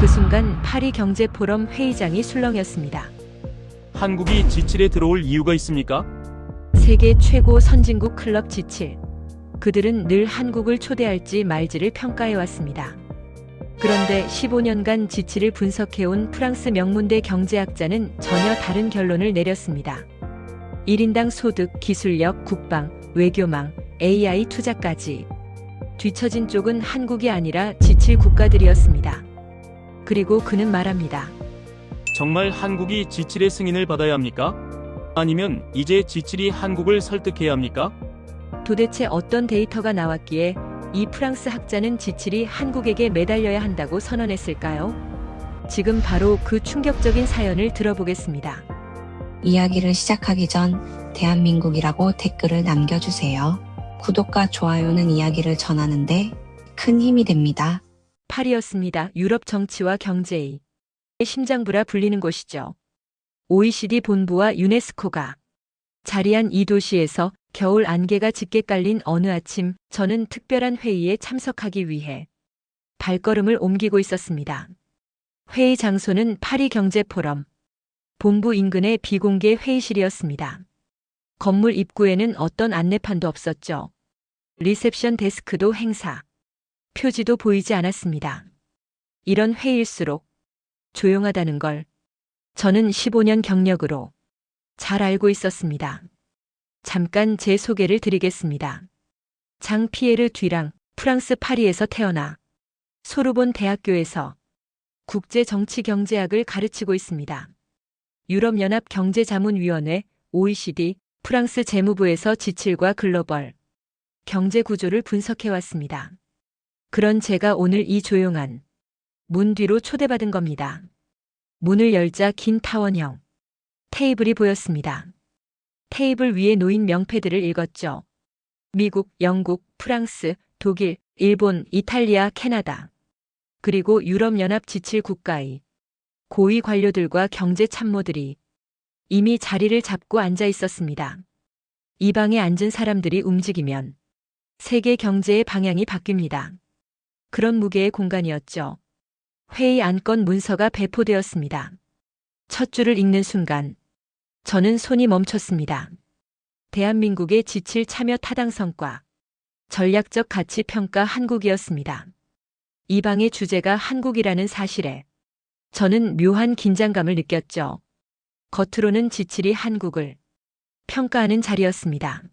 그 순간 파리경제포럼 회의장이 술렁였습니다. 한국이 G7에 들어올 이유가 있습니까? 세계 최고 선진국 클럽 G7. 그들은 늘 한국을 초대할지 말지를 평가해왔습니다. 그런데 15년간 G7을 분석해온 프랑스 명문대 경제학자는 전혀 다른 결론을 내렸습니다. 1인당 소득, 기술력, 국방, 외교망, AI 투자까지. 뒤처진 쪽은 한국이 아니라 G7 국가들이었습니다. 그리고 그는 말합니다. 정말 한국이 G7의 승인을 받아야 합니까? 아니면 이제 G7이 한국을 설득해야 합니까? 도대체 어떤 데이터가 나왔기에 이 프랑스 학자는 G7이 한국에게 매달려야 한다고 선언했을까요? 지금 바로 그 충격적인 사연을 들어보겠습니다. 이야기를 시작하기 전 대한민국이라고 댓글을 남겨주세요. 구독과 좋아요는 이야기를 전하는데 큰 힘이 됩니다. 파리였습니다. 유럽 정치와 경제의 심장부라 불리는 곳이죠. OECD 본부와 유네스코가 자리한 이 도시에서 겨울 안개가 짙게 깔린 어느 아침, 저는 특별한 회의에 참석하기 위해 발걸음을 옮기고 있었습니다. 회의 장소는 파리 경제포럼 본부 인근의 비공개 회의실이었습니다. 건물 입구에는 어떤 안내판도 없었죠. 리셉션 데스크도 행사 표지도 보이지 않았습니다. 이런 회의일수록 조용하다는 걸 저는 15년 경력으로 잘 알고 있었습니다. 잠깐 제 소개를 드리겠습니다. 장 피에르 듀랑, 프랑스 파리에서 태어나 소르본 대학교에서 국제정치경제학을 가르치고 있습니다. 유럽연합 경제자문위원회, OECD, 프랑스 재무부에서 G7과 글로벌 경제구조를 분석해왔습니다. 그런 제가 오늘 이 조용한 문 뒤로 초대받은 겁니다. 문을 열자 긴 타원형 테이블이 보였습니다. 테이블 위에 놓인 명패들을 읽었죠. 미국, 영국, 프랑스, 독일, 일본, 이탈리아, 캐나다, 그리고 유럽연합 G7 국가의 고위 관료들과 경제 참모들이 이미 자리를 잡고 앉아 있었습니다. 이 방에 앉은 사람들이 움직이면 세계 경제의 방향이 바뀝니다. 그런 무게의 공간이었죠. 회의 안건 문서가 배포되었습니다. 첫 줄을 읽는 순간 저는 손이 멈췄습니다. 대한민국의 G7 참여 타당성과 전략적 가치 평가 한국이었습니다. 이 방의 주제가 한국이라는 사실에 저는 묘한 긴장감을 느꼈죠. 겉으로는 G7이 한국을 평가하는 자리였습니다.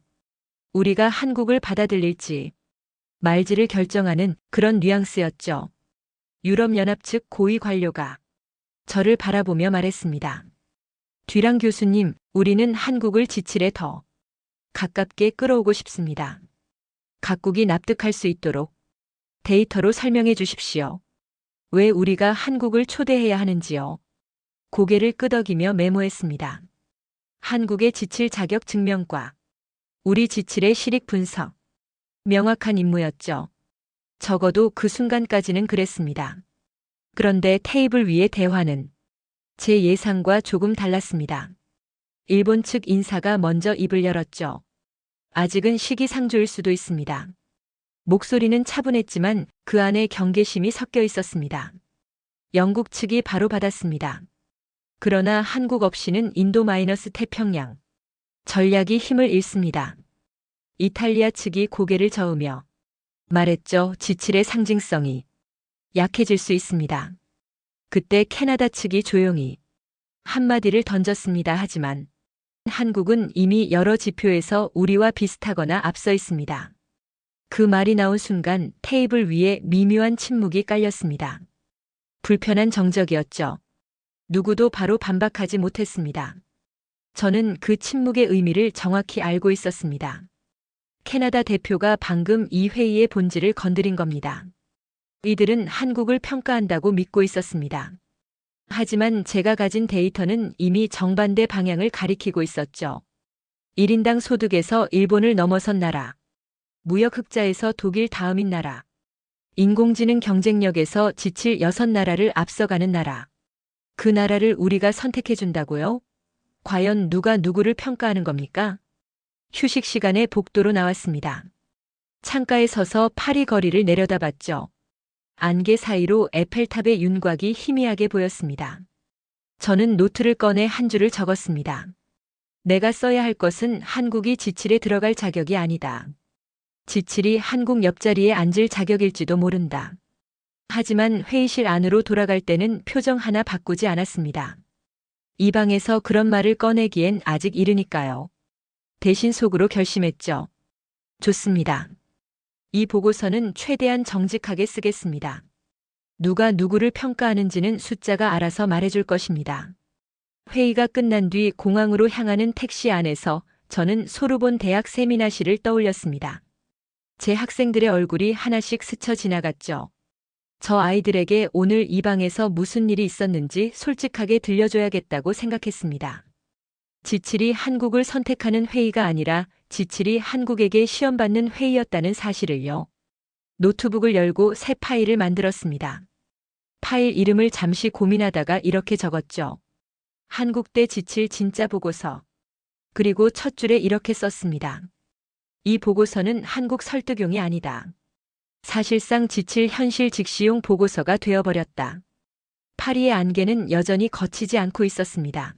우리가 한국을 받아들일지 말지를 결정하는 그런 뉘앙스였죠. 유럽연합 측 고위 관료가 저를 바라보며 말했습니다. 듀랑 교수님, 우리는 한국을 G7에 더 가깝게 끌어오고 싶습니다. 각국이 납득할 수 있도록 데이터로 설명해 주십시오. 왜 우리가 한국을 초대해야 하는지요? 고개를 끄덕이며 메모했습니다. 한국의 G7 자격 증명과 우리 G7의 실익 분석. 명확한 임무였죠. 적어도 그 순간까지는 그랬습니다. 그런데 테이블 위의 대화는 제 예상과 조금 달랐습니다. 일본 측 인사가 먼저 입을 열었죠. 아직은 시기상조일 수도 있습니다. 목소리는 차분했지만 그 안에 경계심이 섞여 있었습니다. 영국 측이 바로 받았습니다. 그러나 한국 없이는 인도-태평양 전략이 힘을 잃습니다. 이탈리아 측이 고개를 저으며 말했죠. G7의 상징성이 약해질 수 있습니다. 그때 캐나다 측이 조용히 한마디를 던졌습니다. 하지만 한국은 이미 여러 지표에서 우리와 비슷하거나 앞서 있습니다. 그 말이 나온 순간 테이블 위에 미묘한 침묵이 깔렸습니다. 불편한 정적이었죠. 누구도 바로 반박하지 못했습니다. 저는 그 침묵의 의미를 정확히 알고 있었습니다. 캐나다 대표가 방금 이 회의의 본질을 건드린 겁니다. 이들은 한국을 평가한다고 믿고 있었습니다. 하지만 제가 가진 데이터는 이미 정반대 방향을 가리키고 있었죠. 1인당 소득에서 일본을 넘어선 나라, 무역 흑자에서 독일 다음인 나라, 인공지능 경쟁력에서 G7 6나라를 앞서가는 나라. 그 나라를 우리가 선택해준다고요? 과연 누가 누구를 평가하는 겁니까? 휴식 시간에 복도로 나왔습니다. 창가에 서서 파리 거리를 내려다봤죠. 안개 사이로 에펠탑의 윤곽이 희미하게 보였습니다. 저는 노트를 꺼내 한 줄을 적었습니다. 내가 써야 할 것은 한국이 지칠에 들어갈 자격이 아니다. 지칠이 한국 옆자리에 앉을 자격일지도 모른다. 하지만 회의실 안으로 돌아갈 때는 표정 하나 바꾸지 않았습니다. 이 방에서 그런 말을 꺼내기엔 아직 이르니까요. 대신 속으로 결심했죠. 좋습니다. 이 보고서는 최대한 정직하게 쓰겠습니다. 누가 누구를 평가하는지는 숫자가 알아서 말해줄 것입니다. 회의가 끝난 뒤 공항으로 향하는 택시 안에서 저는 소르본 대학 세미나실을 떠올렸습니다. 제 학생들의 얼굴이 하나씩 스쳐 지나갔죠. 저 아이들에게 오늘 이 방에서 무슨 일이 있었는지 솔직하게 들려줘야겠다고 생각했습니다. 지칠이 한국을 선택하는 회의가 아니라 지칠이 한국에게 시험받는 회의였다는 사실을요. 노트북을 열고 새 파일을 만들었습니다. 파일 이름을 잠시 고민하다가 이렇게 적었죠. 한국대 지칠 진짜 보고서. 그리고 첫 줄에 이렇게 썼습니다. 이 보고서는 한국 설득용이 아니다. 사실상 지칠 현실 직시용 보고서가 되어버렸다. 파리의 안개는 여전히 거치지 않고 있었습니다.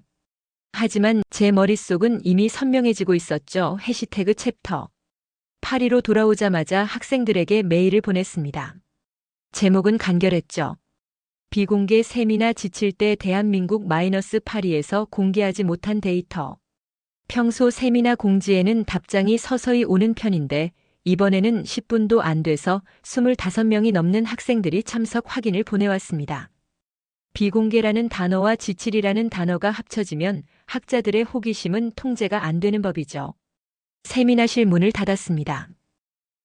하지만 제 머릿속은 이미 선명해지고 있었죠. 해시태그 챕터. 파리로 돌아오자마자 학생들에게 메일을 보냈습니다. 제목은 간결했죠. 비공개 세미나 지칠 때 대한민국 -파리에서 공개하지 못한 데이터. 평소 세미나 공지에는 답장이 서서히 오는 편인데 이번에는 10분도 안 돼서 25명이 넘는 학생들이 참석 확인을 보내왔습니다. 비공개라는 단어와 지칠이라는 단어가 합쳐지면 학자들의 호기심은 통제가 안 되는 법이죠. 세미나실 문을 닫았습니다.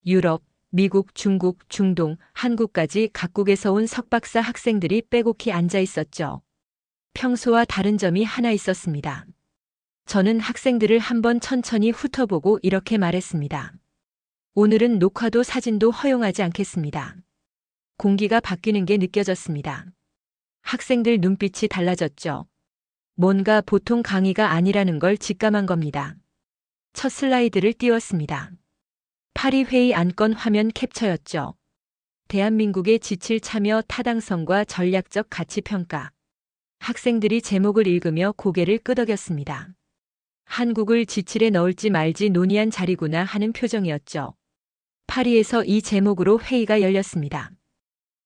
유럽, 미국, 중국, 중동, 한국까지 각국에서 온 석박사 학생들이 빼곡히 앉아 있었죠. 평소와 다른 점이 하나 있었습니다. 저는 학생들을 한번 천천히 훑어보고 이렇게 말했습니다. 오늘은 녹화도 사진도 허용하지 않겠습니다. 공기가 바뀌는 게 느껴졌습니다. 학생들 눈빛이 달라졌죠. 뭔가 보통 강의가 아니라는 걸 직감한 겁니다. 첫 슬라이드를 띄웠습니다. 파리 회의 안건 화면 캡처였죠. 대한민국의 지칠 참여 타당성과 전략적 가치 평가. 학생들이 제목을 읽으며 고개를 끄덕였습니다. 한국을 지칠에 넣을지 말지 논의한 자리구나 하는 표정이었죠. 파리에서 이 제목으로 회의가 열렸습니다.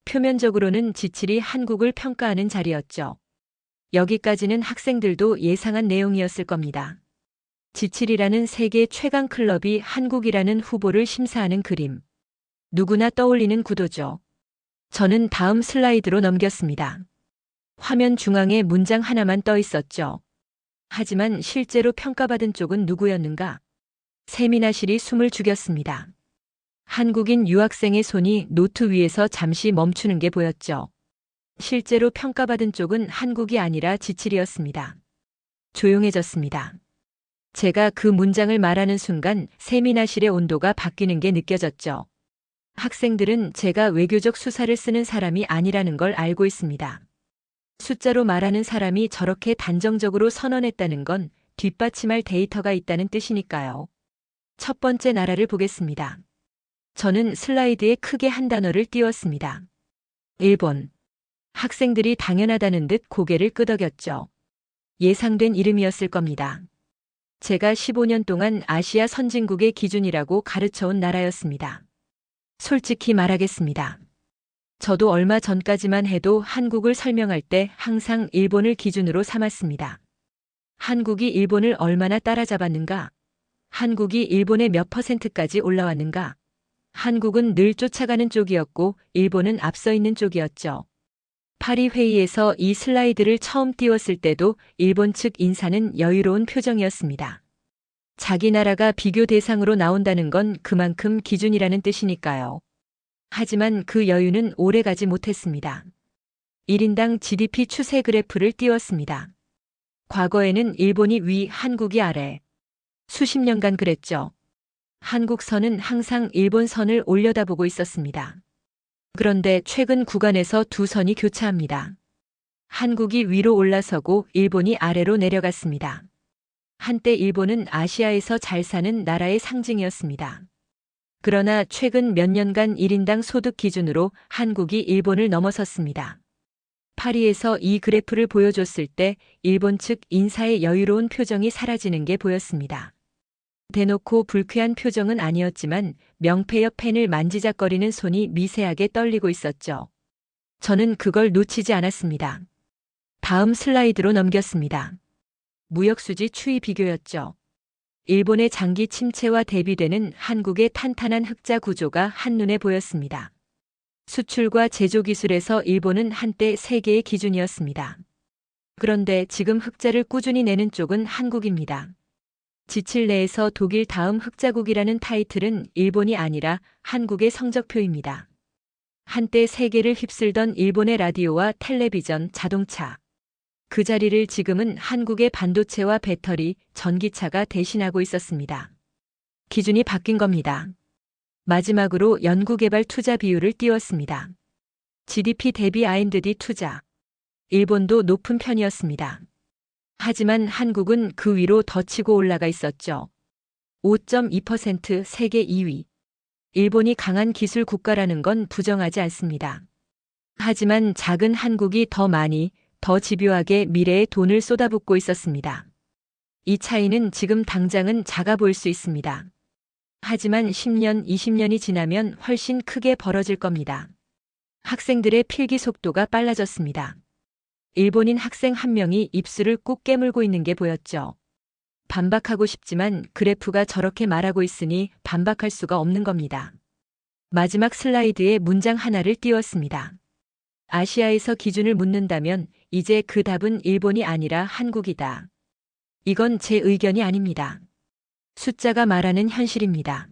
표면적으로는 지칠이 한국을 평가하는 자리였죠. 여기까지는 학생들도 예상한 내용이었을 겁니다. 지칠이라는 세계 최강 클럽이 한국이라는 후보를 심사하는 그림. 누구나 떠올리는 구도죠. 저는 다음 슬라이드로 넘겼습니다. 화면 중앙에 문장 하나만 떠 있었죠. 하지만 실제로 평가받은 쪽은 누구였는가? 세미나실이 숨을 죽였습니다. 한국인 유학생의 손이 노트 위에서 잠시 멈추는 게 보였죠. 실제로 평가받은 쪽은 한국이 아니라 지칠이었습니다. 조용해졌습니다. 제가 그 문장을 말하는 순간 세미나실의 온도가 바뀌는 게 느껴졌죠. 학생들은 제가 외교적 수사를 쓰는 사람이 아니라는 걸 알고 있습니다. 숫자로 말하는 사람이 저렇게 단정적으로 선언했다는 건 뒷받침할 데이터가 있다는 뜻이니까요. 첫 번째 나라를 보겠습니다. 저는 슬라이드에 크게 한 단어를 띄웠습니다. 일본. 학생들이 당연하다는 듯 고개를 끄덕였죠. 예상된 이름이었을 겁니다. 제가 15년 동안 아시아 선진국의 기준이라고 가르쳐온 나라였습니다. 솔직히 말하겠습니다. 저도 얼마 전까지만 해도 한국을 설명할 때 항상 일본을 기준으로 삼았습니다. 한국이 일본을 얼마나 따라잡았는가? 한국이 일본의 몇 %까지 올라왔는가? 한국은 늘 쫓아가는 쪽이었고 일본은 앞서 있는 쪽이었죠. 파리 회의에서 이 슬라이드를 처음 띄웠을 때도 일본 측 인사는 여유로운 표정이었습니다. 자기 나라가 비교 대상으로 나온다는 건 그만큼 기준이라는 뜻이니까요. 하지만 그 여유는 오래가지 못했습니다. 1인당 GDP 추세 그래프를 띄웠습니다. 과거에는 일본이 위, 한국이 아래. 수십 년간 그랬죠. 한국 선은 항상 일본 선을 올려다보고 있었습니다. 그런데 최근 구간에서 두 선이 교차합니다. 한국이 위로 올라서고 일본이 아래로 내려갔습니다. 한때 일본은 아시아에서 잘 사는 나라의 상징이었습니다. 그러나 최근 몇 년간 1인당 소득 기준으로 한국이 일본을 넘어섰습니다. 파리에서 이 그래프를 보여줬을 때 일본 측 인사의 여유로운 표정이 사라지는 게 보였습니다. 대놓고 불쾌한 표정은 아니었지만 명패 옆 펜을 만지작거리는 손이 미세하게 떨리고 있었죠. 저는 그걸 놓치지 않았습니다. 다음 슬라이드로 넘겼습니다. 무역수지 추이 비교였죠. 일본의 장기 침체와 대비되는 한국의 탄탄한 흑자 구조가 한눈에 보였습니다. 수출과 제조 기술에서 일본은 한때 세계의 기준이었습니다. 그런데 지금 흑자를 꾸준히 내는 쪽은 한국입니다. 지칠 내에서 독일 다음 흑자국이라는 타이틀은 일본이 아니라 한국의 성적표입니다. 한때 세계를 휩쓸던 일본의 라디오와 텔레비전, 자동차. 그 자리를 지금은 한국의 반도체와 배터리, 전기차가 대신하고 있었습니다. 기준이 바뀐 겁니다. 마지막으로 연구개발 투자 비율을 띄웠습니다. GDP 대비 R&D 투자. 일본도 높은 편이었습니다. 하지만 한국은 그 위로 더 치고 올라가 있었죠. 5.2% 세계 2위. 일본이 강한 기술 국가라는 건 부정하지 않습니다. 하지만 작은 한국이 더 많이, 더 집요하게 미래에 돈을 쏟아붓고 있었습니다. 이 차이는 지금 당장은 작아 보일 수 있습니다. 하지만 10년, 20년이 지나면 훨씬 크게 벌어질 겁니다. 학생들의 필기 속도가 빨라졌습니다. 일본인 학생 한 명이 입술을 꾹 깨물고 있는 게 보였죠. 반박하고 싶지만 그래프가 저렇게 말하고 있으니 반박할 수가 없는 겁니다. 마지막 슬라이드에 문장 하나를 띄웠습니다. 아시아에서 기준을 묻는다면 이제 그 답은 일본이 아니라 한국이다. 이건 제 의견이 아닙니다. 숫자가 말하는 현실입니다.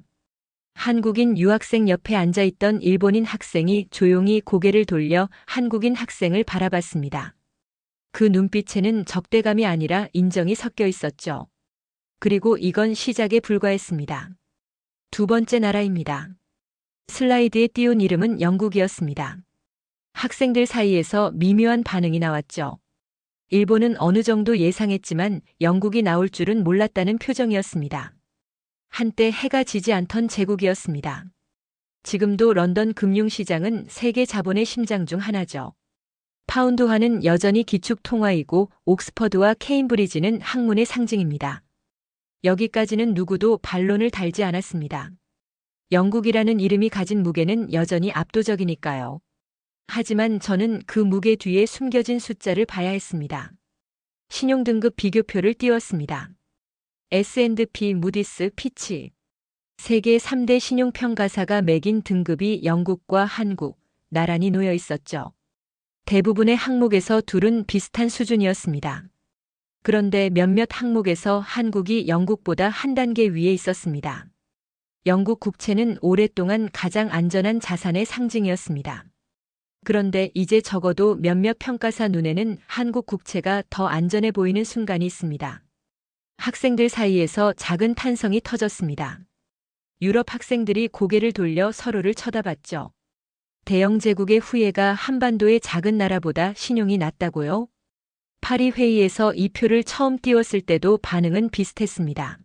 한국인 유학생 옆에 앉아있던 일본인 학생이 조용히 고개를 돌려 한국인 학생을 바라봤습니다. 그 눈빛에는 적대감이 아니라 인정이 섞여 있었죠. 그리고 이건 시작에 불과했습니다. 두 번째 나라입니다. 슬라이드에 띄운 이름은 영국이었습니다. 학생들 사이에서 미묘한 반응이 나왔죠. 일본은 어느 정도 예상했지만 영국이 나올 줄은 몰랐다는 표정이었습니다. 한때 해가 지지 않던 제국이었습니다. 지금도 런던 금융시장은 세계 자본의 심장 중 하나죠. 파운드화는 여전히 기축 통화이고 옥스퍼드와 케임브리지는 학문의 상징입니다. 여기까지는 누구도 반론을 달지 않았습니다. 영국이라는 이름이 가진 무게는 여전히 압도적이니까요. 하지만 저는 그 무게 뒤에 숨겨진 숫자를 봐야 했습니다. 신용등급 비교표를 띄웠습니다. S&P, 무디스, 피치. 세계 3대 신용평가사가 매긴 등급이 영국과 한국, 나란히 놓여 있었죠. 대부분의 항목에서 둘은 비슷한 수준이었습니다. 그런데 몇몇 항목에서 한국이 영국보다 한 단계 위에 있었습니다. 영국 국채는 오랫동안 가장 안전한 자산의 상징이었습니다. 그런데 이제 적어도 몇몇 평가사 눈에는 한국 국채가 더 안전해 보이는 순간이 있습니다. 학생들 사이에서 작은 탄성이 터졌습니다. 유럽 학생들이 고개를 돌려 서로를 쳐다봤죠. 대영 제국의 후예가 한반도의 작은 나라보다 신용이 낮다고요? 파리 회의에서 이 표를 처음 띄웠을 때도 반응은 비슷했습니다.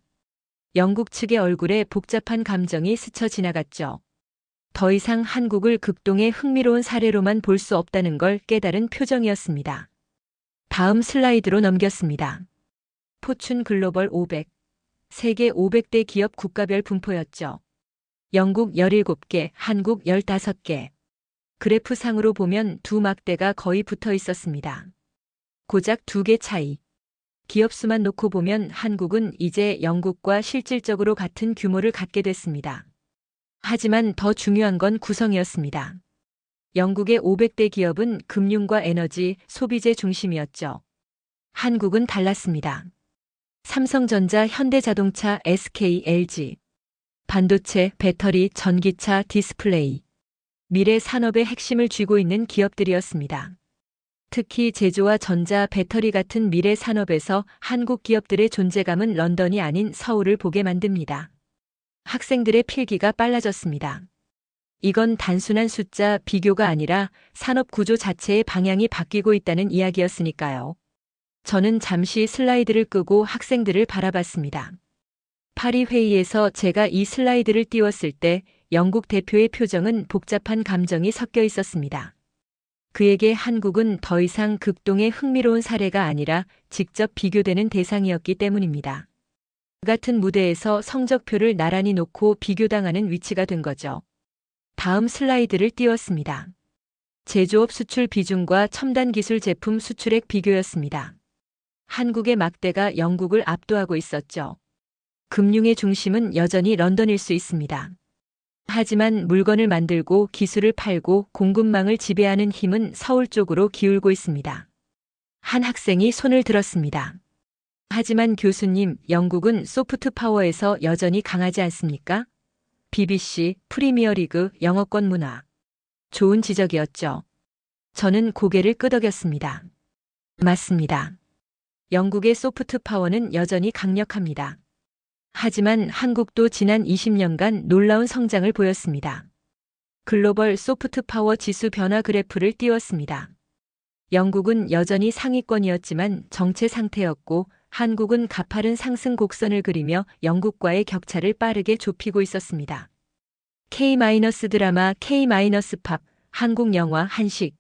영국 측의 얼굴에 복잡한 감정이 스쳐 지나갔죠. 더 이상 한국을 극동의 흥미로운 사례로만 볼 수 없다는 걸 깨달은 표정이었습니다. 다음 슬라이드로 넘겼습니다. 포춘 글로벌 500. 세계 500대 기업 국가별 분포였죠. 영국 17개, 한국 15개. 그래프상으로 보면 두 막대가 거의 붙어 있었습니다. 고작 2개 차이. 기업 수만 놓고 보면 한국은 이제 영국과 실질적으로 같은 규모를 갖게 됐습니다. 하지만 더 중요한 건 구성이었습니다. 영국의 500대 기업은 금융과 에너지, 소비재 중심이었죠. 한국은 달랐습니다. 삼성전자, 현대자동차, SK, LG. 반도체, 배터리, 전기차, 디스플레이. 미래 산업의 핵심을 쥐고 있는 기업들이었습니다. 특히 제조와 전자, 배터리 같은 미래 산업에서 한국 기업들의 존재감은 런던이 아닌 서울을 보게 만듭니다. 학생들의 필기가 빨라졌습니다. 이건 단순한 숫자 비교가 아니라 산업 구조 자체의 방향이 바뀌고 있다는 이야기였으니까요. 저는 잠시 슬라이드를 끄고 학생들을 바라봤습니다. 파리 회의에서 제가 이 슬라이드를 띄웠을 때 영국 대표의 표정은 복잡한 감정이 섞여 있었습니다. 그에게 한국은 더 이상 극동의 흥미로운 사례가 아니라 직접 비교되는 대상이었기 때문입니다. 같은 무대에서 성적표를 나란히 놓고 비교당하는 위치가 된 거죠. 다음 슬라이드를 띄웠습니다. 제조업 수출 비중과 첨단 기술 제품 수출액 비교였습니다. 한국의 막대가 영국을 압도하고 있었죠. 금융의 중심은 여전히 런던일 수 있습니다. 하지만 물건을 만들고 기술을 팔고 공급망을 지배하는 힘은 서울 쪽으로 기울고 있습니다. 한 학생이 손을 들었습니다. 하지만 교수님, 영국은 소프트 파워에서 여전히 강하지 않습니까? BBC, 프리미어리그, 영어권 문화. 좋은 지적이었죠. 저는 고개를 끄덕였습니다. 맞습니다. 영국의 소프트 파워는 여전히 강력합니다. 하지만 한국도 지난 20년간 놀라운 성장을 보였습니다. 글로벌 소프트 파워 지수 변화 그래프를 띄웠습니다. 영국은 여전히 상위권이었지만 정체 상태였고 한국은 가파른 상승 곡선을 그리며 영국과의 격차를 빠르게 좁히고 있었습니다. K- 드라마, K-팝, 한국 영화, 한식.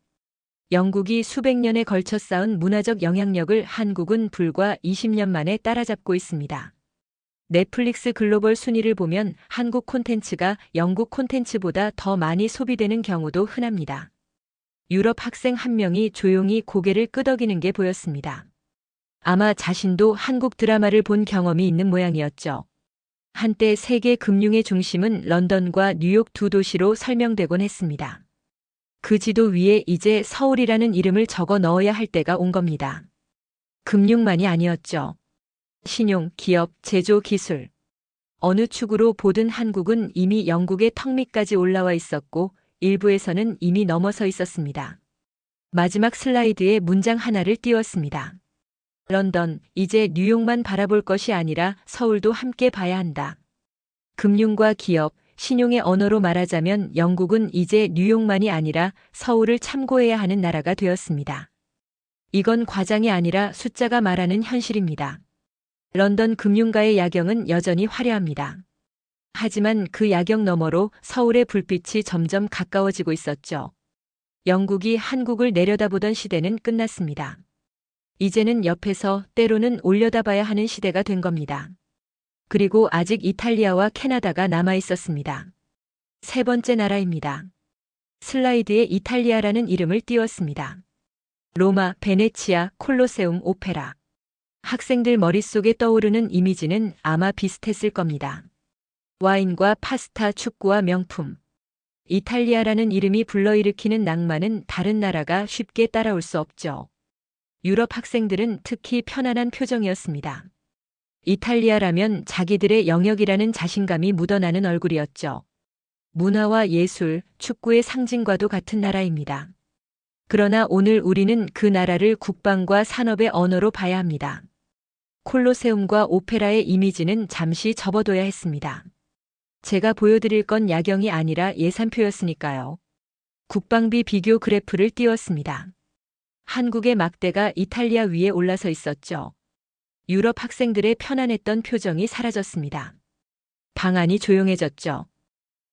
영국이 수백 년에 걸쳐 쌓은 문화적 영향력을 한국은 불과 20년 만에 따라잡고 있습니다. 넷플릭스 글로벌 순위를 보면 한국 콘텐츠가 영국 콘텐츠보다 더 많이 소비되는 경우도 흔합니다. 유럽 학생 한 명이 조용히 고개를 끄덕이는 게 보였습니다. 아마 자신도 한국 드라마를 본 경험이 있는 모양이었죠. 한때 세계 금융의 중심은 런던과 뉴욕 두 도시로 설명되곤 했습니다. 그 지도 위에 이제 서울이라는 이름을 적어 넣어야 할 때가 온 겁니다. 금융만이 아니었죠. 신용, 기업, 제조, 기술. 어느 축으로 보든 한국은 이미 영국의 턱 밑까지 올라와 있었고 일부에서는 이미 넘어서 있었습니다. 마지막 슬라이드에 문장 하나를 띄웠습니다. 런던, 이제 뉴욕만 바라볼 것이 아니라 서울도 함께 봐야 한다. 금융과 기업, 신용의 언어로 말하자면 영국은 이제 뉴욕만이 아니라 서울을 참고해야 하는 나라가 되었습니다. 이건 과장이 아니라 숫자가 말하는 현실입니다. 런던 금융가의 야경은 여전히 화려합니다. 하지만 그 야경 너머로 서울의 불빛이 점점 가까워지고 있었죠. 영국이 한국을 내려다보던 시대는 끝났습니다. 이제는 옆에서 때로는 올려다봐야 하는 시대가 된 겁니다. 그리고 아직 이탈리아와 캐나다가 남아 있었습니다. 세 번째 나라입니다. 슬라이드에 이탈리아라는 이름을 띄웠습니다. 로마, 베네치아, 콜로세움, 오페라. 학생들 머릿속에 떠오르는 이미지는 아마 비슷했을 겁니다. 와인과 파스타, 축구와 명품. 이탈리아라는 이름이 불러일으키는 낭만은 다른 나라가 쉽게 따라올 수 없죠. 유럽 학생들은 특히 편안한 표정이었습니다. 이탈리아라면 자기들의 영역이라는 자신감이 묻어나는 얼굴이었죠. 문화와 예술, 축구의 상징과도 같은 나라입니다. 그러나 오늘 우리는 그 나라를 국방과 산업의 언어로 봐야 합니다. 콜로세움과 오페라의 이미지는 잠시 접어둬야 했습니다. 제가 보여드릴 건 야경이 아니라 예산표였으니까요. 국방비 비교 그래프를 띄웠습니다. 한국의 막대가 이탈리아 위에 올라서 있었죠. 유럽 학생들의 편안했던 표정이 사라졌습니다. 방안이 조용해졌죠.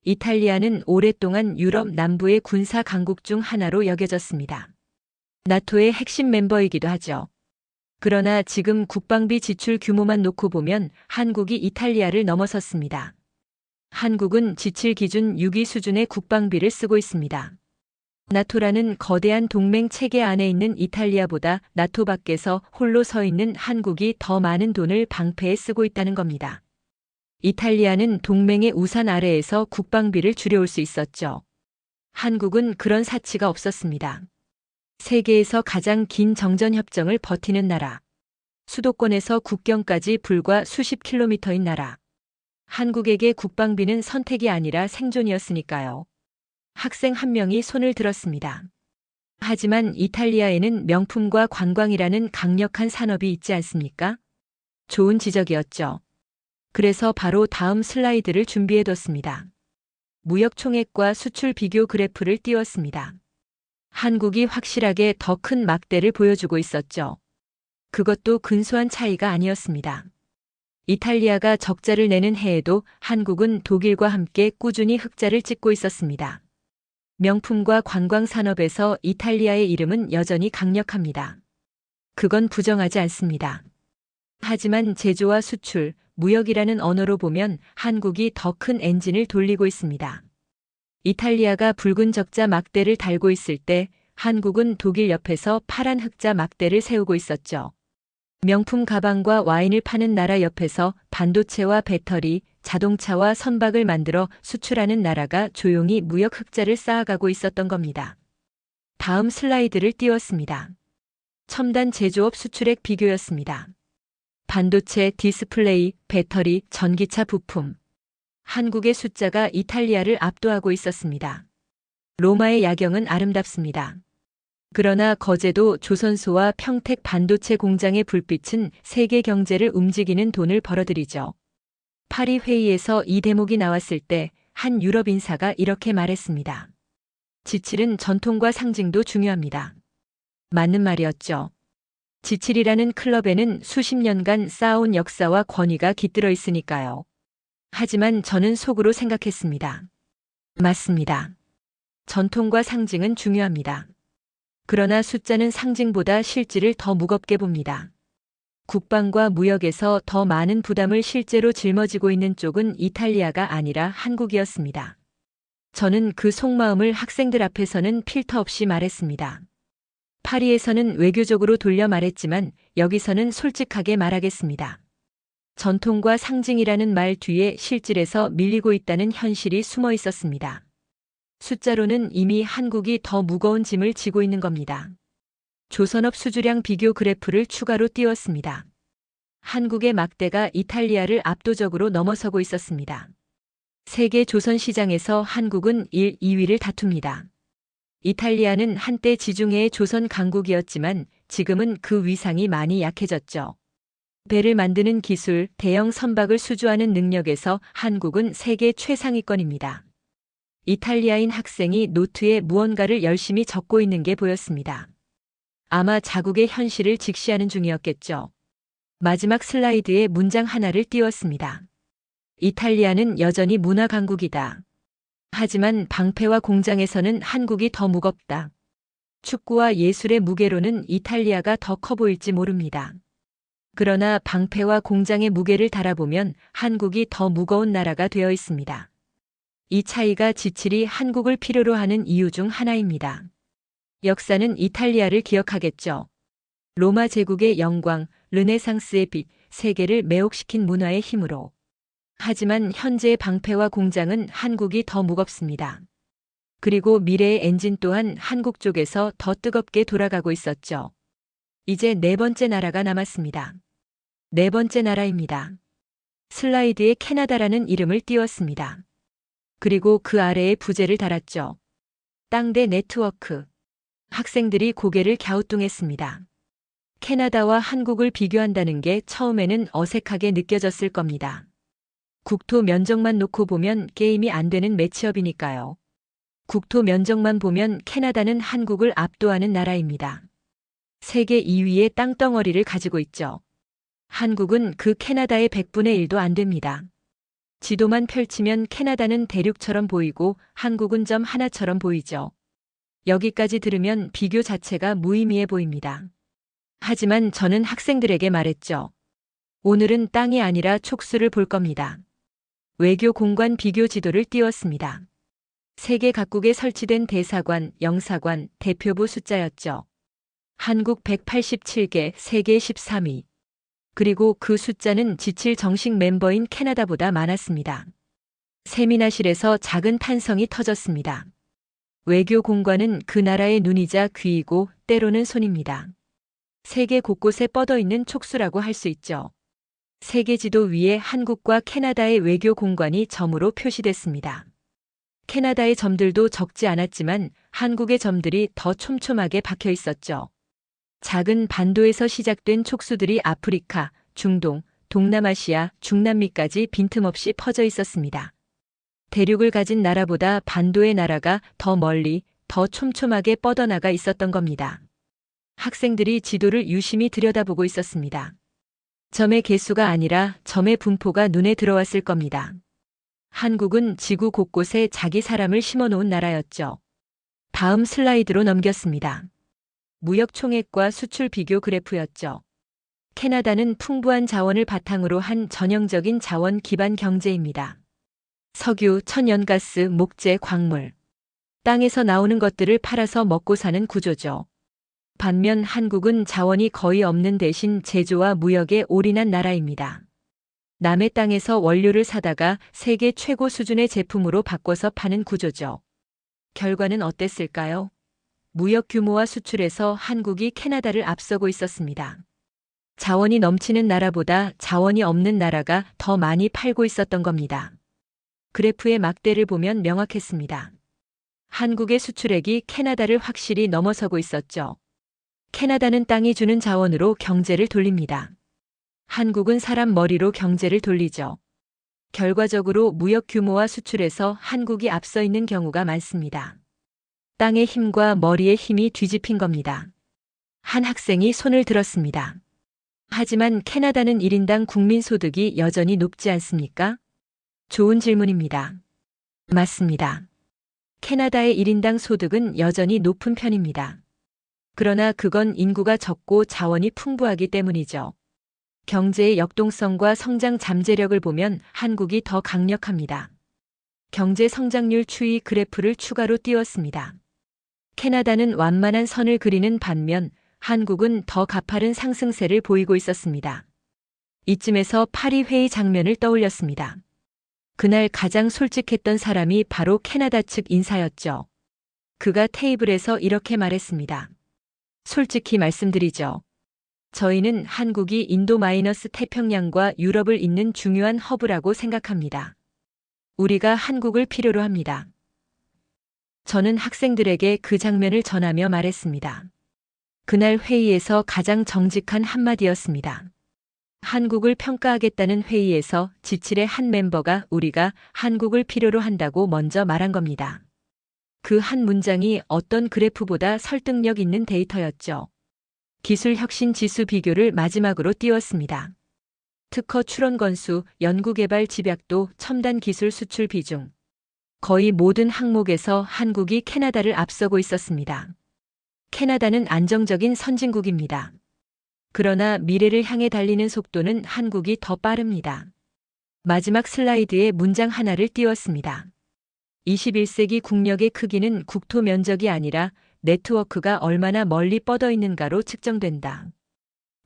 이탈리아는 오랫동안 유럽 남부의 군사 강국 중 하나로 여겨졌습니다. 나토의 핵심 멤버이기도 하죠. 그러나 지금 국방비 지출 규모만 놓고 보면 한국이 이탈리아를 넘어섰습니다. 한국은 지출 기준 6위 수준의 국방비를 쓰고 있습니다. 나토라는 거대한 동맹 체계 안에 있는 이탈리아보다 나토 밖에서 홀로 서 있는 한국이 더 많은 돈을 방패에 쓰고 있다는 겁니다. 이탈리아는 동맹의 우산 아래에서 국방비를 줄여올 수 있었죠. 한국은 그런 사치가 없었습니다. 세계에서 가장 긴 정전협정을 버티는 나라. 수도권에서 국경까지 불과 수십 킬로미터인 나라. 한국에게 국방비는 선택이 아니라 생존이었으니까요. 학생 한 명이 손을 들었습니다. 하지만 이탈리아에는 명품과 관광이라는 강력한 산업이 있지 않습니까? 좋은 지적이었죠. 그래서 바로 다음 슬라이드를 준비해뒀습니다. 무역 총액과 수출 비교 그래프를 띄웠습니다. 한국이 확실하게 더 큰 막대를 보여주고 있었죠. 그것도 근소한 차이가 아니었습니다. 이탈리아가 적자를 내는 해에도 한국은 독일과 함께 꾸준히 흑자를 찍고 있었습니다. 명품과 관광 산업에서 이탈리아의 이름은 여전히 강력합니다. 그건 부정하지 않습니다. 하지만 제조와 수출, 무역이라는 언어로 보면 한국이 더 큰 엔진을 돌리고 있습니다. 이탈리아가 붉은 적자 막대를 달고 있을 때 한국은 독일 옆에서 파란 흑자 막대를 세우고 있었죠. 명품 가방과 와인을 파는 나라 옆에서 반도체와 배터리, 자동차와 선박을 만들어 수출하는 나라가 조용히 무역 흑자를 쌓아가고 있었던 겁니다. 다음 슬라이드를 띄웠습니다. 첨단 제조업 수출액 비교였습니다. 반도체, 디스플레이, 배터리, 전기차 부품. 한국의 숫자가 이탈리아를 압도하고 있었습니다. 로마의 야경은 아름답습니다. 그러나 거제도 조선소와 평택 반도체 공장의 불빛은 세계 경제를 움직이는 돈을 벌어들이죠. 파리 회의에서 이 대목이 나왔을 때 한 유럽 인사가 이렇게 말했습니다. 지칠은 전통과 상징도 중요합니다. 맞는 말이었죠. 지칠이라는 클럽에는 수십 년간 쌓아온 역사와 권위가 깃들어 있으니까요. 하지만 저는 속으로 생각했습니다. 맞습니다. 전통과 상징은 중요합니다. 그러나 숫자는 상징보다 실질을 더 무겁게 봅니다. 국방과 무역에서 더 많은 부담을 실제로 짊어지고 있는 쪽은 이탈리아가 아니라 한국이었습니다. 저는 그 속마음을 학생들 앞에서는 필터 없이 말했습니다. 파리에서는 외교적으로 돌려 말했지만 여기서는 솔직하게 말하겠습니다. 전통과 상징이라는 말 뒤에 실질에서 밀리고 있다는 현실이 숨어 있었습니다. 숫자로는 이미 한국이 더 무거운 짐을 지고 있는 겁니다. 조선업 수주량 비교 그래프를 추가로 띄웠습니다. 한국의 막대가 이탈리아를 압도적으로 넘어서고 있었습니다. 세계 조선 시장에서 한국은 1, 2위를 다툽니다. 이탈리아는 한때 지중해의 조선 강국이었지만 지금은 그 위상이 많이 약해졌죠. 배를 만드는 기술, 대형 선박을 수주하는 능력에서 한국은 세계 최상위권입니다. 이탈리아인 학생이 노트에 무언가를 열심히 적고 있는 게 보였습니다. 아마 자국의 현실을 직시하는 중이었겠죠. 마지막 슬라이드에 문장 하나를 띄웠습니다. 이탈리아는 여전히 문화 강국이다. 하지만 방패와 공장에서는 한국이 더 무겁다. 축구와 예술의 무게로는 이탈리아가 더 커 보일지 모릅니다. 그러나 방패와 공장의 무게를 달아보면 한국이 더 무거운 나라가 되어 있습니다. 이 차이가 지칠이 한국을 필요로 하는 이유 중 하나입니다. 역사는 이탈리아를 기억하겠죠. 로마 제국의 영광, 르네상스의 빛, 세계를 매혹시킨 문화의 힘으로. 하지만 현재의 방패와 공장은 한국이 더 무겁습니다. 그리고 미래의 엔진 또한 한국 쪽에서 더 뜨겁게 돌아가고 있었죠. 이제 네 번째 나라가 남았습니다. 네 번째 나라입니다. 슬라이드에 캐나다라는 이름을 띄웠습니다. 그리고 그 아래에 부제를 달았죠. 땅대 네트워크. 학생들이 고개를 갸우뚱했습니다. 캐나다와 한국을 비교한다는 게 처음에는 어색하게 느껴졌을 겁니다. 국토 면적만 놓고 보면 게임이 안 되는 매치업이니까요. 국토 면적만 보면 캐나다는 한국을 압도하는 나라입니다. 세계 2위의 땅덩어리를 가지고 있죠. 한국은 그 캐나다의 100분의 1도 안 됩니다. 지도만 펼치면 캐나다는 대륙처럼 보이고 한국은 점 하나처럼 보이죠. 여기까지 들으면 비교 자체가 무의미해 보입니다. 하지만 저는 학생들에게 말했죠. 오늘은 땅이 아니라 촉수를 볼 겁니다. 외교 공관 비교 지도를 띄웠습니다. 세계 각국에 설치된 대사관, 영사관, 대표부 숫자였죠. 한국 187개, 세계 13위. 그리고 그 숫자는 지칠 정식 멤버인 캐나다보다 많았습니다. 세미나실에서 작은 탄성이 터졌습니다. 외교 공관은 그 나라의 눈이자 귀이고 때로는 손입니다. 세계 곳곳에 뻗어 있는 촉수라고 할 수 있죠. 세계 지도 위에 한국과 캐나다의 외교 공관이 점으로 표시됐습니다. 캐나다의 점들도 적지 않았지만 한국의 점들이 더 촘촘하게 박혀 있었죠. 작은 반도에서 시작된 촉수들이 아프리카, 중동, 동남아시아, 중남미까지 빈틈없이 퍼져 있었습니다. 대륙을 가진 나라보다 반도의 나라가 더 멀리, 더 촘촘하게 뻗어나가 있었던 겁니다. 학생들이 지도를 유심히 들여다보고 있었습니다. 점의 개수가 아니라 점의 분포가 눈에 들어왔을 겁니다. 한국은 지구 곳곳에 자기 사람을 심어놓은 나라였죠. 다음 슬라이드로 넘겼습니다. 무역 총액과 수출 비교 그래프였죠. 캐나다는 풍부한 자원을 바탕으로 한 전형적인 자원 기반 경제입니다. 석유, 천연가스, 목재, 광물. 땅에서 나오는 것들을 팔아서 먹고 사는 구조죠. 반면 한국은 자원이 거의 없는 대신 제조와 무역에 올인한 나라입니다. 남의 땅에서 원료를 사다가 세계 최고 수준의 제품으로 바꿔서 파는 구조죠. 결과는 어땠을까요? 무역 규모와 수출에서 한국이 캐나다를 앞서고 있었습니다. 자원이 넘치는 나라보다 자원이 없는 나라가 더 많이 팔고 있었던 겁니다. 그래프의 막대를 보면 명확했습니다. 한국의 수출액이 캐나다를 확실히 넘어서고 있었죠. 캐나다는 땅이 주는 자원으로 경제를 돌립니다. 한국은 사람 머리로 경제를 돌리죠. 결과적으로 무역 규모와 수출에서 한국이 앞서 있는 경우가 많습니다. 땅의 힘과 머리의 힘이 뒤집힌 겁니다. 한 학생이 손을 들었습니다. 하지만 캐나다는 1인당 국민소득이 여전히 높지 않습니까? 좋은 질문입니다. 맞습니다. 캐나다의 1인당 소득은 여전히 높은 편입니다. 그러나 그건 인구가 적고 자원이 풍부하기 때문이죠. 경제의 역동성과 성장 잠재력을 보면 한국이 더 강력합니다. 경제 성장률 추이 그래프를 추가로 띄웠습니다. 캐나다는 완만한 선을 그리는 반면 한국은 더 가파른 상승세를 보이고 있었습니다. 이쯤에서 파리 회의 장면을 떠올렸습니다. 그날 가장 솔직했던 사람이 바로 캐나다 측 인사였죠. 그가 테이블에서 이렇게 말했습니다. 솔직히 말씀드리죠. 저희는 한국이 인도-태평양과 유럽을 잇는 중요한 허브라고 생각합니다. 우리가 한국을 필요로 합니다. 저는 학생들에게 그 장면을 전하며 말했습니다. 그날 회의에서 가장 정직한 한마디였습니다. 한국을 평가하겠다는 회의에서 지칠의 한 멤버가 우리가 한국을 필요로 한다고 먼저 말한 겁니다. 그 한 문장이 어떤 그래프보다 설득력 있는 데이터였죠. 기술 혁신 지수 비교를 마지막으로 띄웠습니다. 특허 출원 건수, 연구개발 집약도, 첨단 기술 수출 비중. 거의 모든 항목에서 한국이 캐나다를 앞서고 있었습니다. 캐나다는 안정적인 선진국입니다. 그러나 미래를 향해 달리는 속도는 한국이 더 빠릅니다. 마지막 슬라이드에 문장 하나를 띄웠습니다. 21세기 국력의 크기는 국토 면적이 아니라 네트워크가 얼마나 멀리 뻗어 있는가로 측정된다.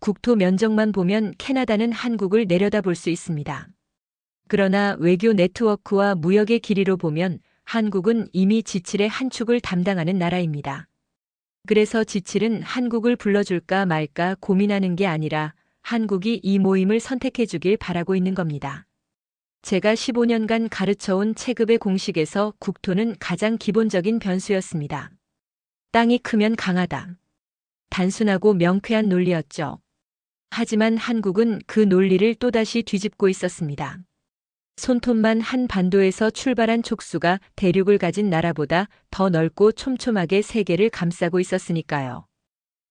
국토 면적만 보면 캐나다는 한국을 내려다볼 수 있습니다. 그러나 외교 네트워크와 무역의 길이로 보면 한국은 이미 지칠의 한 축을 담당하는 나라입니다. 그래서 지칠은 한국을 불러줄까 말까 고민하는 게 아니라 한국이 이 모임을 선택해 주길 바라고 있는 겁니다. 제가 15년간 가르쳐온 체급의 공식에서 국토는 가장 기본적인 변수였습니다. 땅이 크면 강하다. 단순하고 명쾌한 논리였죠. 하지만 한국은 그 논리를 또다시 뒤집고 있었습니다. 손톱만 한 반도에서 출발한 촉수가 대륙을 가진 나라보다 더 넓고 촘촘하게 세계를 감싸고 있었으니까요.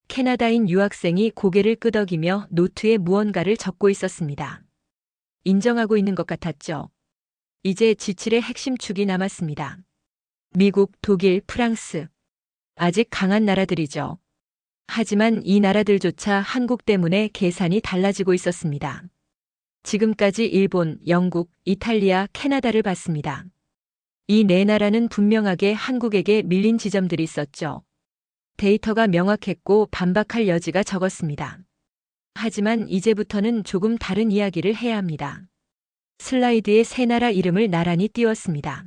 캐나다인 유학생이 고개를 끄덕이며 노트에 무언가를 적고 있었습니다. 인정하고 있는 것 같았죠. 이제 지칠의 핵심 축이 남았습니다. 미국, 독일, 프랑스. 아직 강한 나라들이죠. 하지만 이 나라들조차 한국 때문에 계산이 달라지고 있었습니다. 지금까지 일본, 영국, 이탈리아, 캐나다를 봤습니다. 이 네 나라는 분명하게 한국에게 밀린 지점들이 있었죠. 데이터가 명확했고 반박할 여지가 적었습니다. 하지만 이제부터는 조금 다른 이야기를 해야 합니다. 슬라이드에 세 나라 이름을 나란히 띄웠습니다.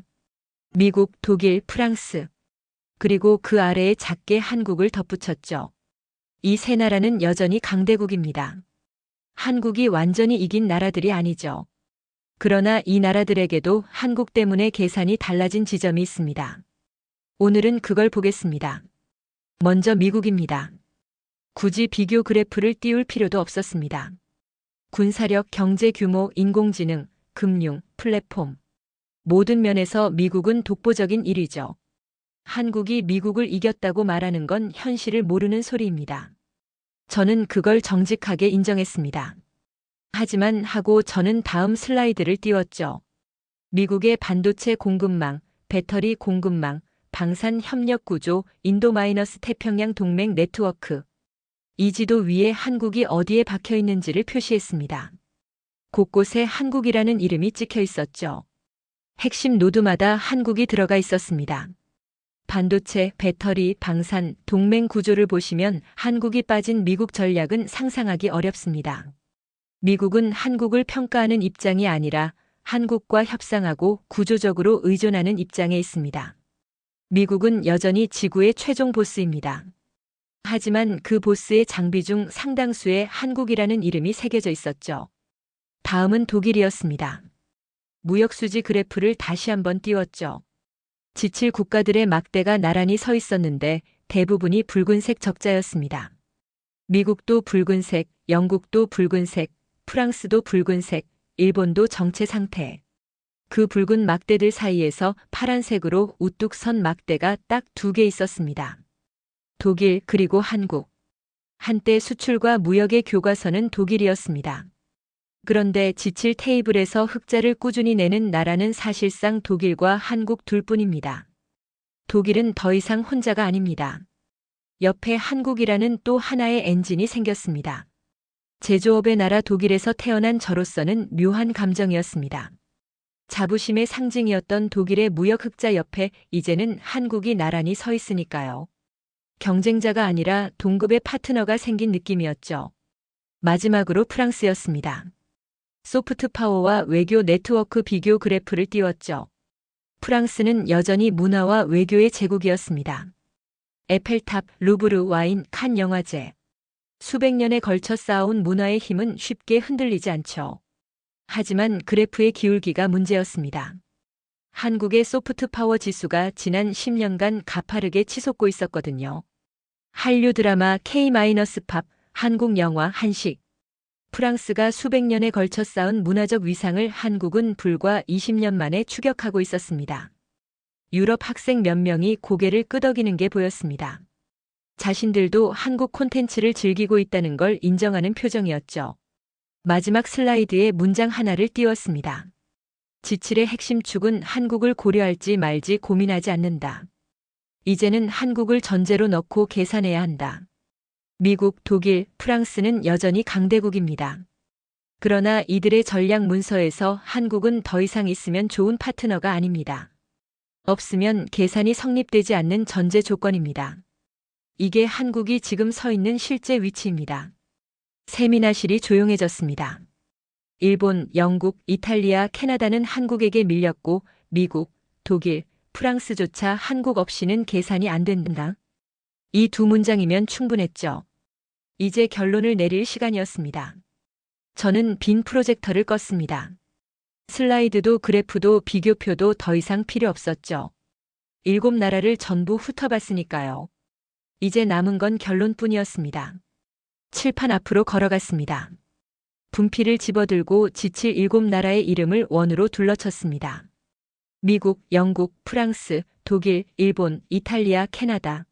미국, 독일, 프랑스. 그리고 그 아래에 작게 한국을 덧붙였죠. 이 세 나라는 여전히 강대국입니다. 한국이 완전히 이긴 나라들이 아니죠. 그러나 이 나라들에게도 한국 때문에 계산이 달라진 지점이 있습니다. 오늘은 그걸 보겠습니다. 먼저 미국입니다. 굳이 비교 그래프를 띄울 필요도 없었습니다. 군사력, 경제 규모, 인공지능, 금융, 플랫폼. 모든 면에서 미국은 독보적인 1위죠. 한국이 미국을 이겼다고 말하는 건 현실을 모르는 소리입니다. 저는 그걸 정직하게 인정했습니다. 하지만 하고 저는 다음 슬라이드를 띄웠죠. 미국의 반도체 공급망, 배터리 공급망, 방산 협력 구조, 인도-태평양 동맹 네트워크. 이 지도 위에 한국이 어디에 박혀 있는지를 표시했습니다. 곳곳에 한국이라는 이름이 찍혀 있었죠. 핵심 노드마다 한국이 들어가 있었습니다. 반도체, 배터리, 방산, 동맹 구조를 보시면 한국이 빠진 미국 전략은 상상하기 어렵습니다. 미국은 한국을 평가하는 입장이 아니라 한국과 협상하고 구조적으로 의존하는 입장에 있습니다. 미국은 여전히 지구의 최종 보스입니다. 하지만 그 보스의 장비 중 상당수에 한국이라는 이름이 새겨져 있었죠. 다음은 독일이었습니다. 무역수지 그래프를 다시 한번 띄웠죠. 지칠 국가들의 막대가 나란히 서 있었는데 대부분이 붉은색 적자였습니다. 미국도 붉은색, 영국도 붉은색, 프랑스도 붉은색, 일본도 정체 상태. 그 붉은 막대들 사이에서 파란색으로 우뚝 선 막대가 딱 2개 있었습니다. 독일 그리고 한국. 한때 수출과 무역의 교과서는 독일이었습니다. 그런데 지칠 테이블에서 흑자를 꾸준히 내는 나라는 사실상 독일과 한국 둘뿐입니다. 독일은 더 이상 혼자가 아닙니다. 옆에 한국이라는 또 하나의 엔진이 생겼습니다. 제조업의 나라 독일에서 태어난 저로서는 묘한 감정이었습니다. 자부심의 상징이었던 독일의 무역 흑자 옆에 이제는 한국이 나란히 서 있으니까요. 경쟁자가 아니라 동급의 파트너가 생긴 느낌이었죠. 마지막으로 프랑스였습니다. 소프트 파워와 외교 네트워크 비교 그래프를 띄웠죠. 프랑스는 여전히 문화와 외교의 제국이었습니다. 에펠탑, 루브르, 와인, 칸 영화제. 수백 년에 걸쳐 쌓아온 문화의 힘은 쉽게 흔들리지 않죠. 하지만 그래프의 기울기가 문제였습니다. 한국의 소프트 파워 지수가 지난 10년간 가파르게 치솟고 있었거든요. 한류 드라마 K-팝, 한국 영화, 한식. 프랑스가 수백 년에 걸쳐 쌓은 문화적 위상을 한국은 불과 20년 만에 추격하고 있었습니다. 유럽 학생 몇 명이 고개를 끄덕이는 게 보였습니다. 자신들도 한국 콘텐츠를 즐기고 있다는 걸 인정하는 표정이었죠. 마지막 슬라이드에 문장 하나를 띄웠습니다. 지칠의 핵심 축은 한국을 고려할지 말지 고민하지 않는다. 이제는 한국을 전제로 넣고 계산해야 한다. 미국, 독일, 프랑스는 여전히 강대국입니다. 그러나 이들의 전략 문서에서 한국은 더 이상 있으면 좋은 파트너가 아닙니다. 없으면 계산이 성립되지 않는 전제 조건입니다. 이게 한국이 지금 서 있는 실제 위치입니다. 세미나실이 조용해졌습니다. 일본, 영국, 이탈리아, 캐나다는 한국에게 밀렸고 미국, 독일, 프랑스조차 한국 없이는 계산이 안 된다. 이 2문장이면 충분했죠. 이제 결론을 내릴 시간이었습니다. 저는 빈 프로젝터를 껐습니다. 슬라이드도 그래프도 비교표도 더 이상 필요 없었죠. 7나라를 전부 훑어봤으니까요. 이제 남은 건 결론뿐이었습니다. 칠판 앞으로 걸어갔습니다. 분필을 집어들고 지칠 7나라의 이름을 원으로 둘러쳤습니다. 미국, 영국, 프랑스, 독일, 일본, 이탈리아, 캐나다.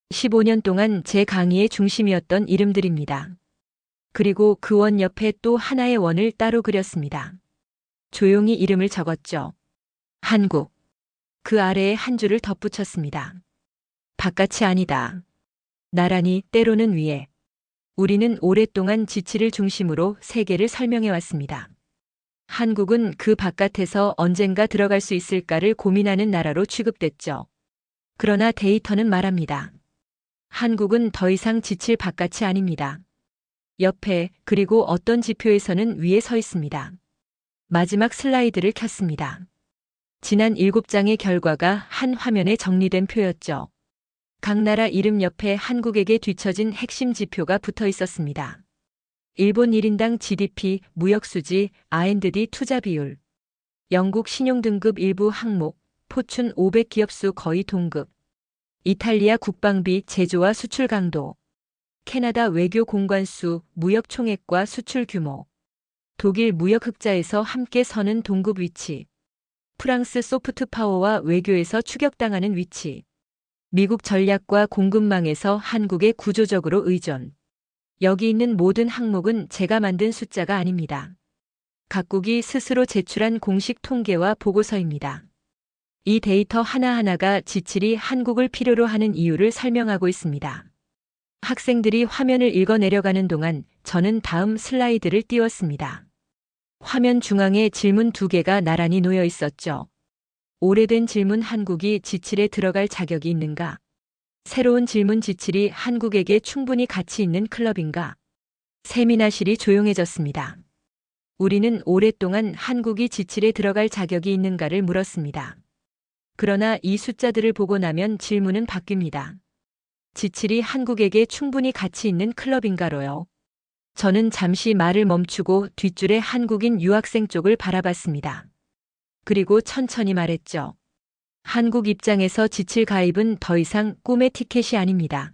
15년 동안 제 강의의 중심이었던 이름들입니다. 그리고 그 원 옆에 또 하나의 원을 따로 그렸습니다. 조용히 이름을 적었죠. 한국. 그 아래에 한 줄을 덧붙였습니다. 바깥이 아니다. 나란히 때로는 위에. 우리는 오랫동안 지치를 중심으로 세계를 설명해 왔습니다. 한국은 그 바깥에서 언젠가 들어갈 수 있을까를 고민하는 나라로 취급됐죠. 그러나 데이터는 말합니다. 한국은 더 이상 지칠 바깥이 아닙니다. 옆에 그리고 어떤 지표에서는 위에 서 있습니다. 마지막 슬라이드를 켰습니다. 지난 7장의 결과가 한 화면에 정리된 표였죠. 각 나라 이름 옆에 한국에게 뒤처진 핵심 지표가 붙어 있었습니다. 일본 1인당 GDP, 무역수지, R&D 투자 비율. 영국 신용등급 일부 항목, 포춘 500 기업수 거의 동급. 이탈리아 국방비, 제조와 수출 강도. 캐나다 외교 공관수, 무역 총액과 수출 규모. 독일 무역 흑자에서 함께 서는 동급 위치. 프랑스 소프트 파워와 외교에서 추격당하는 위치. 미국 전략과 공급망에서 한국의 구조적으로 의존. 여기 있는 모든 항목은 제가 만든 숫자가 아닙니다. 각국이 스스로 제출한 공식 통계와 보고서입니다. 이 데이터 하나하나가 지칠이 한국을 필요로 하는 이유를 설명하고 있습니다. 학생들이 화면을 읽어 내려가는 동안 저는 다음 슬라이드를 띄웠습니다. 화면 중앙에 질문 2개가 나란히 놓여 있었죠. 오래된 질문 한국이 지칠에 들어갈 자격이 있는가? 새로운 질문 지칠이 한국에게 충분히 가치 있는 클럽인가? 세미나실이 조용해졌습니다. 우리는 오랫동안 한국이 지칠에 들어갈 자격이 있는가를 물었습니다. 그러나 이 숫자들을 보고 나면 질문은 바뀝니다. 지칠이 한국에게 충분히 가치 있는 클럽인가로요. 저는 잠시 말을 멈추고 뒷줄의 한국인 유학생 쪽을 바라봤습니다. 그리고 천천히 말했죠. 한국 입장에서 지칠 가입은 더 이상 꿈의 티켓이 아닙니다.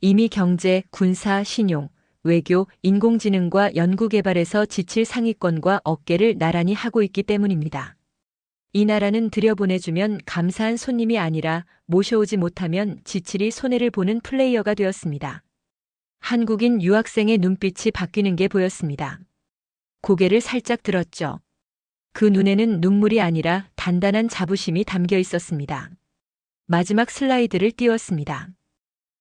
이미 경제, 군사, 신용, 외교, 인공지능과 연구개발에서 지칠 상위권과 어깨를 나란히 하고 있기 때문입니다. 이 나라는 들여보내주면 감사한 손님이 아니라 모셔오지 못하면 지칠이 손해를 보는 플레이어가 되었습니다. 한국인 유학생의 눈빛이 바뀌는 게 보였습니다. 고개를 살짝 들었죠. 그 눈에는 눈물이 아니라 단단한 자부심이 담겨 있었습니다. 마지막 슬라이드를 띄웠습니다.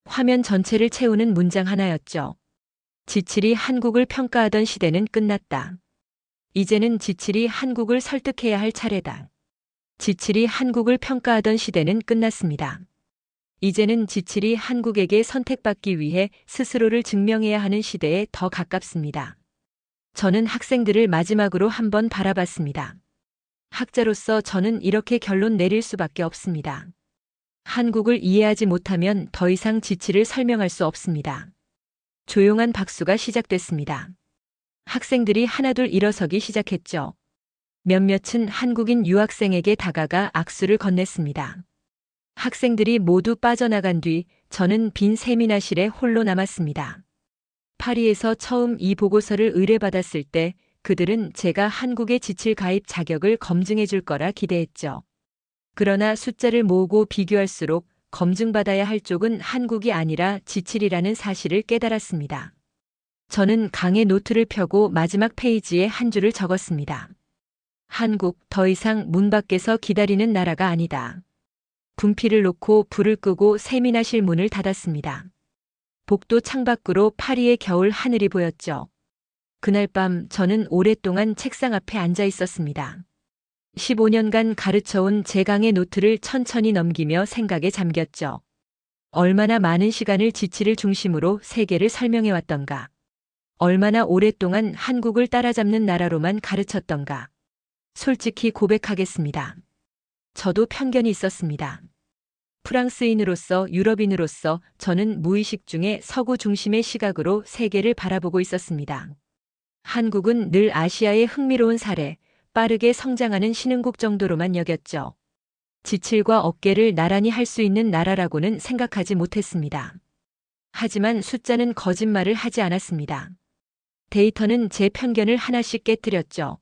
화면 전체를 채우는 문장 하나였죠. 지칠이 한국을 평가하던 시대는 끝났다. 이제는 지칠이 한국을 설득해야 할 차례다. 지칠이 한국을 평가하던 시대는 끝났습니다. 이제는 지칠이 한국에게 선택받기 위해 스스로를 증명해야 하는 시대에 더 가깝습니다. 저는 학생들을 마지막으로 한번 바라봤습니다. 학자로서 저는 이렇게 결론 내릴 수밖에 없습니다. 한국을 이해하지 못하면 더 이상 지칠을 설명할 수 없습니다. 조용한 박수가 시작됐습니다. 학생들이 하나둘 일어서기 시작했죠. 몇몇은 한국인 유학생에게 다가가 악수를 건넸습니다. 학생들이 모두 빠져나간 뒤 저는 빈 세미나실에 홀로 남았습니다. 파리에서 처음 이 보고서를 의뢰받았을 때 그들은 제가 한국의 지칠 가입 자격을 검증해 줄 거라 기대했죠. 그러나 숫자를 모으고 비교할수록 검증받아야 할 쪽은 한국이 아니라 지칠이라는 사실을 깨달았습니다. 저는 강의 노트를 펴고 마지막 페이지에 한 줄을 적었습니다. 한국, 더 이상 문 밖에서 기다리는 나라가 아니다. 분필을 놓고 불을 끄고 세미나실 문을 닫았습니다. 복도 창밖으로 파리의 겨울 하늘이 보였죠. 그날 밤 저는 오랫동안 책상 앞에 앉아 있었습니다. 15년간 가르쳐온 제 강의 노트를 천천히 넘기며 생각에 잠겼죠. 얼마나 많은 시간을 지칠을 중심으로 세계를 설명해왔던가. 얼마나 오랫동안 한국을 따라잡는 나라로만 가르쳤던가. 솔직히 고백하겠습니다. 저도 편견이 있었습니다. 프랑스인으로서 유럽인으로서 저는 무의식 중에 서구 중심의 시각으로 세계를 바라보고 있었습니다. 한국은 늘 아시아의 흥미로운 사례, 빠르게 성장하는 신흥국 정도로만 여겼죠. 지칠과 어깨를 나란히 할 수 있는 나라라고는 생각하지 못했습니다. 하지만 숫자는 거짓말을 하지 않았습니다. 데이터는 제 편견을 하나씩 깨뜨렸죠.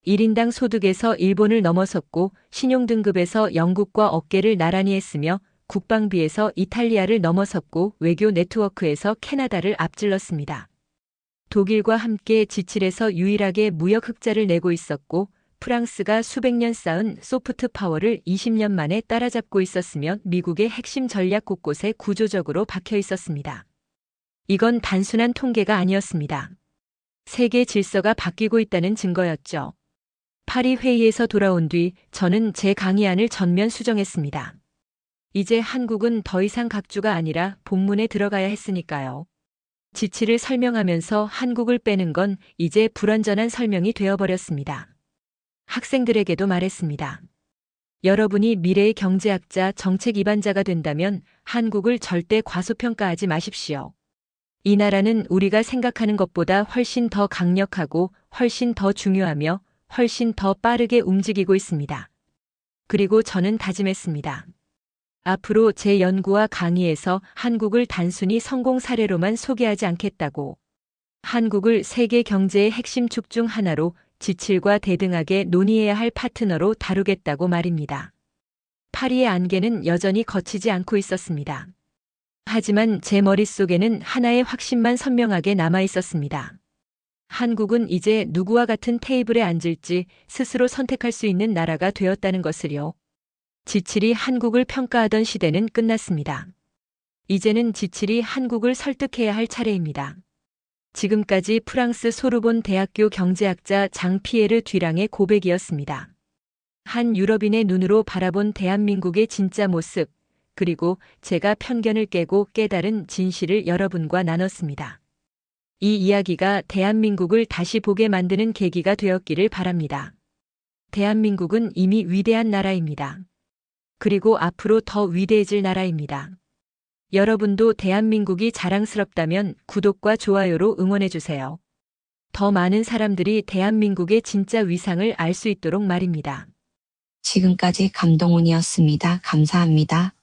1인당 소득에서 일본을 넘어섰고 신용등급에서 영국과 어깨를 나란히 했으며 국방비에서 이탈리아를 넘어섰고 외교 네트워크에서 캐나다를 앞질렀습니다. 독일과 함께 지칠에서 유일하게 무역 흑자를 내고 있었고 프랑스가 수백 년 쌓은 소프트 파워를 20년 만에 따라잡고 있었으며 미국의 핵심 전략 곳곳에 구조적으로 박혀 있었습니다. 이건 단순한 통계가 아니었습니다. 세계 질서가 바뀌고 있다는 증거였죠. 파리 회의에서 돌아온 뒤 저는 제 강의안을 전면 수정했습니다. 이제 한국은 더 이상 각주가 아니라 본문에 들어가야 했으니까요. 지칠을 설명하면서 한국을 빼는 건 이제 불완전한 설명이 되어버렸습니다. 학생들에게도 말했습니다. 여러분이 미래의 경제학자, 정책 입안자가 된다면 한국을 절대 과소평가하지 마십시오. 이 나라는 우리가 생각하는 것보다 훨씬 더 강력하고 훨씬 더 중요하며 훨씬 더 빠르게 움직이고 있습니다. 그리고 저는 다짐했습니다. 앞으로 제 연구와 강의에서 한국을 단순히 성공 사례로만 소개하지 않겠다고. 한국을 세계 경제의 핵심 축 중 하나로 지칠과 대등하게 논의해야 할 파트너로 다루겠다고 말입니다. 파리의 안개는 여전히 거치지 않고 있었습니다. 하지만 제 머릿속에는 하나의 확신만 선명하게 남아 있었습니다. 한국은 이제 누구와 같은 테이블에 앉을지 스스로 선택할 수 있는 나라가 되었다는 것을요. 지칠이 한국을 평가하던 시대는 끝났습니다. 이제는 지칠이 한국을 설득해야 할 차례입니다. 지금까지 프랑스 소르본 대학교 경제학자 장 피에르 듀랑의 고백이었습니다. 한 유럽인의 눈으로 바라본 대한민국의 진짜 모습, 그리고 제가 편견을 깨고 깨달은 진실을 여러분과 나눴습니다. 이 이야기가 대한민국을 다시 보게 만드는 계기가 되었기를 바랍니다. 대한민국은 이미 위대한 나라입니다. 그리고 앞으로 더 위대해질 나라입니다. 여러분도 대한민국이 자랑스럽다면 구독과 좋아요로 응원해주세요. 더 많은 사람들이 대한민국의 진짜 위상을 알 수 있도록 말입니다. 지금까지 감동훈이었습니다. 감사합니다.